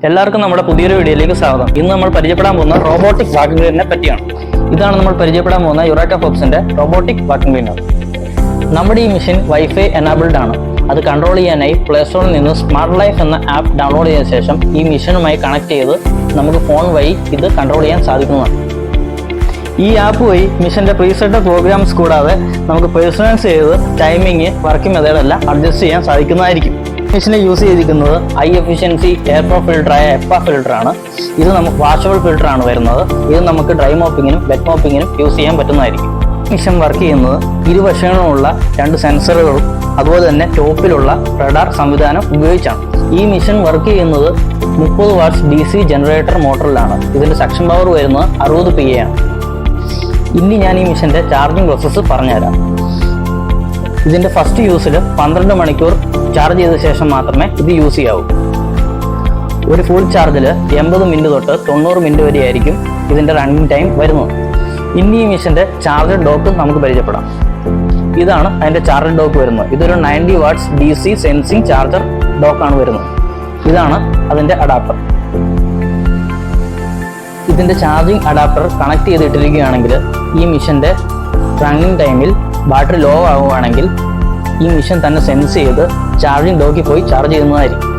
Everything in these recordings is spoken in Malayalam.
എല്ലാവർക്കും നമ്മുടെ പുതിയൊരു വീഡിയോയിലേക്ക് സ്വാഗതം. ഇന്ന് നമ്മൾ പരിചയപ്പെടാൻ പോകുന്ന റോബോട്ടിക് വാക്യൂം ക്ലീനറിനെ പറ്റിയാണ്. ഇതാണ് നമ്മൾ പരിചയപ്പെടാൻ പോകുന്ന യുറേക്ക ഫോബ്സിന്റെ റോബോട്ടിക് വാക്യൂം ക്ലീനർ. നമ്മുടെ ഈ മെഷീൻ വൈഫൈ എനാബിൾഡ് ആണ്. അത് കൺട്രോൾ ചെയ്യാനായി പ്ലേ സ്റ്റോറിൽ നിന്ന് സ്മാർട്ട് ലൈഫ് എന്ന ആപ്പ് ഡൗൺലോഡ് ചെയ്ത ശേഷം ഈ മെഷീനുമായി കണക്ട് ചെയ്ത് നമുക്ക് ഫോൺ വഴി ഇത് കൺട്രോൾ ചെയ്യാൻ സാധിക്കുന്നതാണ്. ഈ ആപ്പ് വഴി മെഷീന്റെ പ്രീസെറ്റ് പ്രോഗ്രാംസ് കൂടാതെ നമുക്ക് പേഴ്സണലൈസ് ചെയ്ത് ടൈമിങ്, വർക്കിംഗ് മെത്തേഡ് എല്ലാം അഡ്ജസ്റ്റ് ചെയ്യാൻ സാധിക്കുന്നതായിരിക്കും. മെഷീനിൽ യൂസ് ചെയ്തിരിക്കുന്നത് ഹൈ എഫിഷ്യൻസി എയർ പ്രോ ഫിൽറ്ററായ എപ്പ ഫിൽറ്റർ ആണ്. ഇത് നമുക്ക് വാഷബിൾ ഫിൽറ്റർ ആണ് വരുന്നത്. ഇത് നമുക്ക് ഡ്രൈ മോപ്പിങ്ങിനും വെറ്റ് മോപ്പിങ്ങിനും യൂസ് ചെയ്യാൻ പറ്റുന്നതായിരിക്കും. മെഷീൻ വർക്ക് ചെയ്യുന്നത് ഇരുവശങ്ങളിലുമുള്ള 2 സെൻസറുകളും അതുപോലെ തന്നെ ടോപ്പിലുള്ള റഡാർ സംവിധാനം ഉപയോഗിച്ചാണ്. ഈ മെഷീൻ വർക്ക് ചെയ്യുന്നത് 30 വാട്ട്സ് DC ജനറേറ്റർ മോട്ടറിലാണ്. ഇതിന്റെ സക്ഷൻ പവർ വരുന്നത് 60 PA ആണ്. ഇനി ഞാൻ ഈ മെഷീന്റെ ചാർജിങ് പ്രോസസ്സ് പറഞ്ഞുതരാം. ഇതിന്റെ ഫസ്റ്റ് യൂസിൽ 12 മണിക്കൂർ ചാർജ് ചെയ്ത ശേഷം മാത്രമേ ഇത് യൂസ് ചെയ്യാവൂ. ഒരു ഫുൾ ചാർജിൽ 80 മിനിറ്റ് തൊട്ട് 90 മിനിറ്റ് വരെ ആയിരിക്കും ഇതിന്റെ റണ്ണിങ് ടൈം വരുന്നത്. ഇനി ഈ മെഷീന്റെ ചാർജർ ഡോക്ക് നമുക്ക് പരിചയപ്പെടാം. ഇതാണ് അതിന്റെ ചാർജർ ഡോക്ക് വരുന്നത്. ഇതൊരു 90 വാട്ട്സ് DC സെൻസിങ് ചാർജർ ഡോക്കാണ് വരുന്നത്. ഇതാണ് അതിന്റെ അഡാപ്റ്റർ. ഇതിന്റെ ചാർജിങ് അഡാപ്റ്റർ കണക്ട് ചെയ്തിട്ടിരിക്കുകയാണെങ്കിൽ ഈ മെഷീന്റെ റണ്ണിങ് ടൈമിൽ ബാറ്ററി ലോ ആവുകയാണെങ്കിൽ ഈ മെഷീൻ തന്നെ സെൻസ് ചെയ്ത് ചാർജിങ് ഡോക്കിൽ പോയി ചാർജ് ചെയ്യുന്നതായിരിക്കും.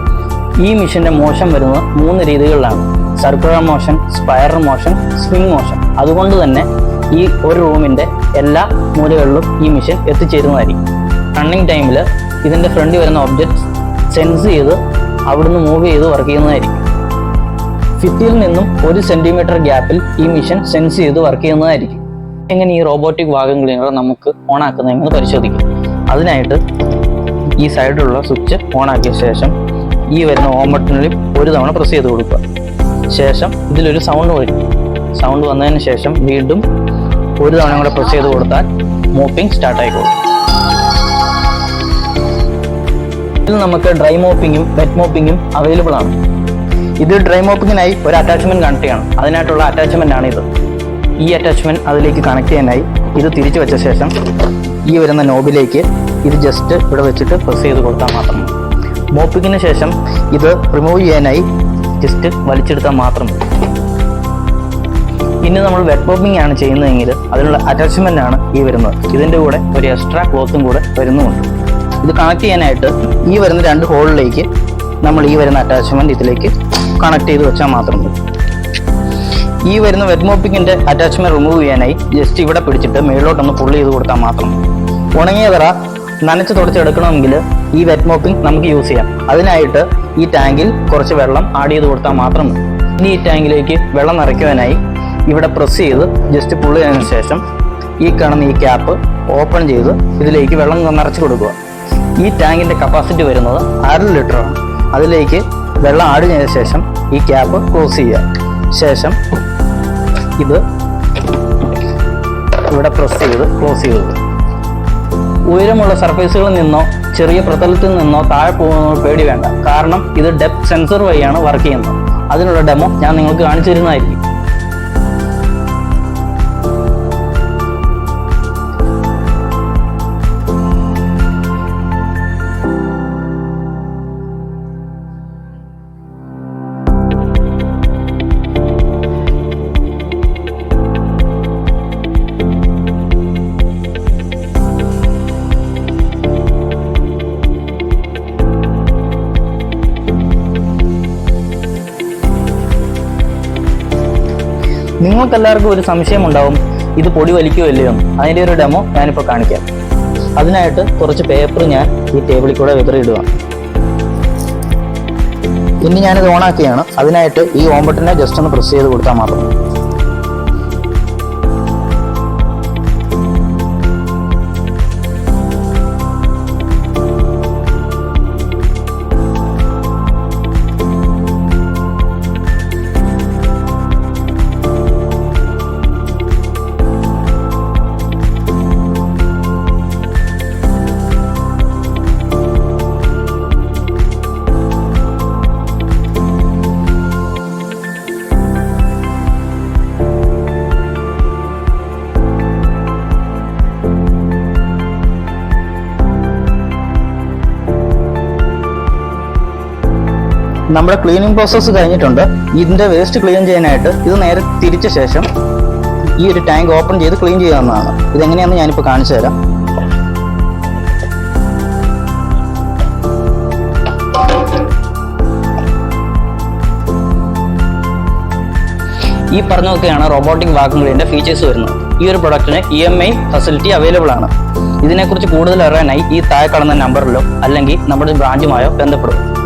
ഈ മെഷീന്റെ മോഷൻ വരുന്നത് 3 രീതികളിലാണ്: circular motion, spiral motion, swing motion. അതുകൊണ്ട് തന്നെ ഈ ഒരു റൂമിന്റെ എല്ലാ മൂലകളിലും ഈ മെഷീൻ എത്തിച്ചേരുന്നതായിരിക്കും. റണ്ണിങ് ടൈമിൽ ഇതിന്റെ ഫ്രണ്ടിൽ വരുന്ന ഒബ്ജക്റ്റ് സെൻസ് ചെയ്ത് അവിടുന്ന് മൂവ് ചെയ്ത് വർക്ക് ചെയ്യുന്നതായിരിക്കും. ഭിത്തിയിൽ നിന്നും 1 സെന്റിമീറ്റർ ഗ്യാപ്പിൽ ഈ മെഷീൻ സെൻസ് ചെയ്ത് വർക്ക് ചെയ്യുന്നതായിരിക്കും. എങ്ങനെ ഈ റോബോട്ടിക് വാക്യൂം ക്ലീനർ നമുക്ക് ഓൺ ആക്കുന്നതെന്ന് പരിശോധിക്കും. അതിനായിട്ട് ഈ സൈഡിലുള്ള സ്വിച്ച് ഓൺ ആക്കിയ ശേഷം ഈ വരുന്ന ഓൺ ബട്ടണിൽ ഒരു തവണ പ്രസ് ചെയ്ത് കൊടുക്കുക. ശേഷം ഇതിലൊരു സൗണ്ട് വരും. സൗണ്ട് വന്നതിന് ശേഷം വീണ്ടും ഒരു തവണ കൂടെ പ്രസ് ചെയ്ത് കൊടുത്താൽ മോപ്പിംഗ് സ്റ്റാർട്ട് ആയിക്കോളും. ഇതിൽ നമുക്ക് ഡ്രൈ മോപ്പിങ്ങും വെറ്റ് മോപ്പിങ്ങും അവൈലബിൾ ആണ്. ഇത് ഡ്രൈ മോപ്പിങ്ങിനായി ഒരു അറ്റാച്ച്മെന്റ് കണക്ട് ചെയ്യണം. അതിനായിട്ടുള്ള അറ്റാച്ച്മെന്റ് ആണ് ഇത്. ഈ അറ്റാച്ച്മെന്റ് അതിലേക്ക് കണക്ട് ചെയ്യാനായി ഇത് തിരിച്ചു വെച്ച ശേഷം ഈ വരുന്ന നോബിലേക്ക് ഇത് ജസ്റ്റ് ഇവിടെ വെച്ചിട്ട് പ്രസ് ചെയ്ത് കൊടുത്താൽ മാത്രം മതി. മോപ്പിങ്ങിന് ശേഷം ഇത് റിമൂവ് ചെയ്യാനായി ജസ്റ്റ് വലിച്ചെടുത്താൽ മാത്രം മതി. ഇനി നമ്മൾ വെറ്റ് മോപ്പിംഗ് ആണ് ചെയ്യുന്നതെങ്കിൽ അതിനുള്ള അറ്റാച്ച്മെന്റ് ആണ് ഈ വരുന്നത്. ഇതിന്റെ കൂടെ ഒരു എക്സ്ട്രാ ക്ലോത്തും കൂടെ വരുന്നുമുണ്ട്. ഇത് കണക്ട് ചെയ്യാനായിട്ട് ഈ വരുന്ന 2 ഹോളിലേക്ക് നമ്മൾ ഈ വരുന്ന അറ്റാച്ച്മെന്റ് ഇതിലേക്ക് കണക്ട് ചെയ്ത് വെച്ചാൽ മാത്രം മതി. ഈ വരുന്ന വെറ്റ് മോപ്പിങ്ങിന്റെ അറ്റാച്ച്മെന്റ് റിമൂവ് ചെയ്യാനായി ജസ്റ്റ് ഇവിടെ പിടിച്ചിട്ട് മേളിലോട്ടൊന്ന് പുള്ളി ചെയ്ത് കൊടുത്താൽ മാത്രം. ഉണങ്ങിയ തറ നനച്ച് തുടച്ചെടുക്കണമെങ്കിൽ ഈ വെറ്റ് മോപ്പിംഗ് നമുക്ക് യൂസ് ചെയ്യാം. അതിനായിട്ട് ഈ ടാങ്കിൽ കുറച്ച് വെള്ളം ആഡ് ചെയ്ത് കൊടുത്താൽ മാത്രം മതി. ഇനി ഈ ടാങ്കിലേക്ക് വെള്ളം നിറയ്ക്കുവാനായി ഇവിടെ പ്രസ് ചെയ്ത് ജസ്റ്റ് പുള്ളി ചെയ്തതിനു ശേഷം ഈ കാണുന്ന ഈ ക്യാപ്പ് ഓപ്പൺ ചെയ്ത് ഇതിലേക്ക് വെള്ളം നിറച്ച് കൊടുക്കുക. ഈ ടാങ്കിന്റെ കപ്പാസിറ്റി വരുന്നത് 1/2 ലിറ്റർ ആണ്. അതിലേക്ക് വെള്ളം ആഡ് ചെയ്ത ശേഷം ഈ ക്യാപ്പ് ക്ലോസ് ചെയ്യുക. ശേഷം ഇത് ഇവിടെ പ്രസ് ചെയ്ത് ക്ലോസ് ചെയ്തു. ഉയരമുള്ള സർഫേസുകളിൽ നിന്നോ ചെറിയ പ്രതലത്തിൽ നിന്നോ താഴെ പോകുന്ന പേടി വേണ്ട. കാരണം ഇത് ഡെപ്ത് സെൻസർ വഴിയാണ് വർക്ക് ചെയ്യുന്നത്. അതിനുള്ള ഡെമോ ഞാൻ നിങ്ങൾക്ക് കാണിച്ചു തരുന്നതായിരിക്കും. നിങ്ങൾക്കെല്ലാവർക്കും ഒരു സംശയം ഉണ്ടാവും, ഇത് പൊടി വലിക്കുകയല്ലയോ എന്ന്. അതിൻ്റെ ഒരു ഡെമോ ഞാനിപ്പോൾ കാണിക്കാം. അതിനായിട്ട് കുറച്ച് പേപ്പർ ഞാൻ ഈ ടേബിളിൽ കൂടെ വിതറിയിടുക. ഇനി ഞാനിത് ഓണാക്കിയാണ്. അതിനായിട്ട് ഈ ഓൺ ബട്ടനെ ജസ്റ്റ് ഒന്ന് പ്രസ് ചെയ്ത് കൊടുത്താൽ മാത്രം. നമ്മുടെ ക്ലീനിങ് പ്രോസസ്സ് കഴിഞ്ഞിട്ടുണ്ട്. ഇതിന്റെ വേസ്റ്റ് ക്ലീൻ ചെയ്യാനായിട്ട് ഇത് നേരെ തിരിച്ച ശേഷം ഈ ഒരു ടാങ്ക് ഓപ്പൺ ചെയ്ത് ക്ലീൻ ചെയ്യാവുന്നതാണ്. ഇതെങ്ങനെയാണെന്ന് ഞാനിപ്പോൾ കാണിച്ചു തരാം. ഈ പറഞ്ഞതൊക്കെയാണ് റോബോട്ടിക് വാക്വം ക്ലീനറിന്റെ ഫീച്ചേഴ്സ് വരുന്നത്. ഈ ഒരു പ്രൊഡക്റ്റിന് EMI ഫെസിലിറ്റി അവൈലബിൾ ആണ്. ഇതിനെക്കുറിച്ച് കൂടുതൽ അറിയാനായി ഈ താഴെ കാണുന്ന നമ്പറിലോ അല്ലെങ്കിൽ നമ്മുടെ ബ്രാഞ്ചുമായോ ബന്ധപ്പെടും.